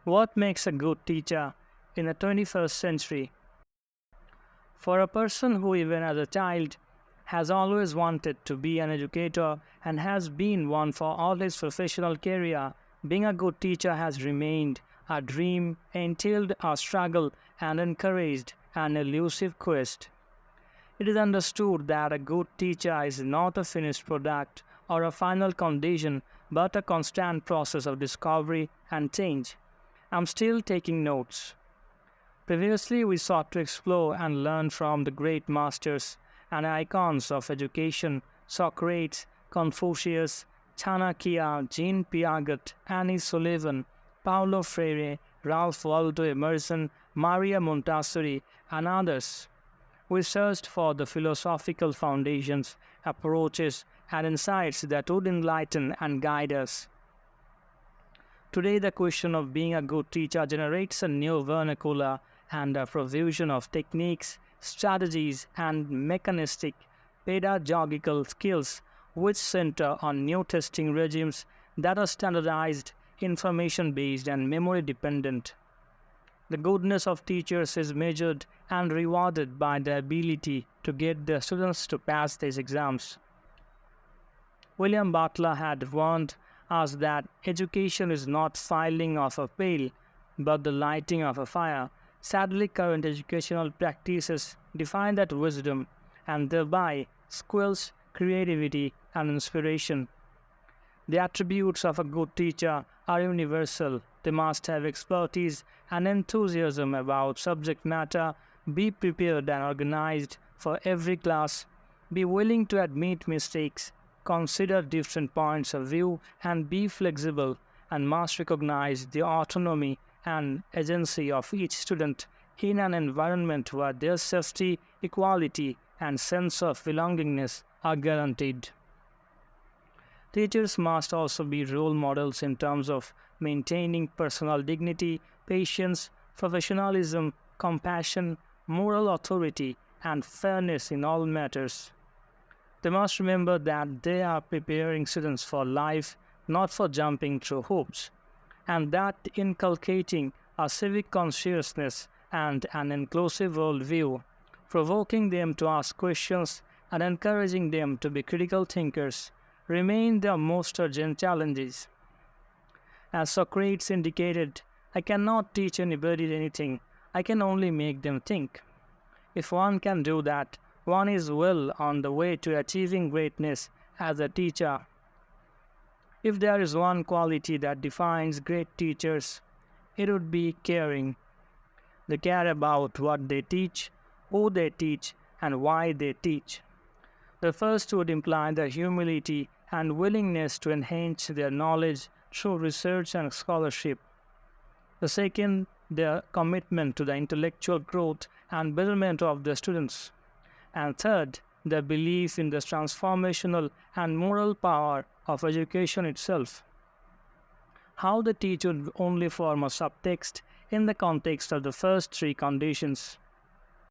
What makes a good teacher in the 21st century? For a person who, even as a child, has always wanted to be an educator and has been one for all his professional career, being a good teacher has remained a dream, entailed a struggle, and encouraged an elusive quest. It is understood that a good teacher is not a finished product or a final condition, but a constant process of discovery and change. I'm still taking notes. Previously, we sought to explore and learn from the great masters and icons of education: Socrates, Confucius, Chanakya, Jean Piaget, Annie Sullivan, Paulo Freire, Ralph Waldo Emerson, Maria Montessori, and others. We searched for the philosophical foundations, approaches, and insights that would enlighten and guide us. Today, the question of being a good teacher generates a new vernacular and a profusion of techniques, strategies, and mechanistic pedagogical skills which center on new testing regimes that are standardized, information-based, and memory-dependent. The goodness of teachers is measured and rewarded by the ability to get their students to pass these exams. William Butler had warned us that education is not filling of a pail, but the lighting of a fire. Sadly, current educational practices define that wisdom and thereby squelch creativity and inspiration. The attributes of a good teacher are universal. They must have expertise and enthusiasm about subject matter, be prepared and organized for every class, be willing to admit mistakes, consider different points of view, and be flexible, and must recognize the autonomy and agency of each student in an environment where their safety, equality, and sense of belongingness are guaranteed. Teachers must also be role models in terms of maintaining personal dignity, patience, professionalism, compassion, moral authority, and fairness in all matters. They must remember that they are preparing students for life, not for jumping through hoops, and that inculcating a civic consciousness and an inclusive worldview, provoking them to ask questions and encouraging them to be critical thinkers, remain their most urgent challenges. As Socrates indicated, I cannot teach anybody anything, I can only make them think. If one can do that, one is well on the way to achieving greatness as a teacher. If there is one quality that defines great teachers, it would be caring. They care about what they teach, who they teach, and why they teach. The first would imply the humility and willingness to enhance their knowledge through research and scholarship. The second, their commitment to the intellectual growth and betterment of their students. And third, their belief in the transformational and moral power of education itself. How they teach would only form a subtext in the context of the first three conditions.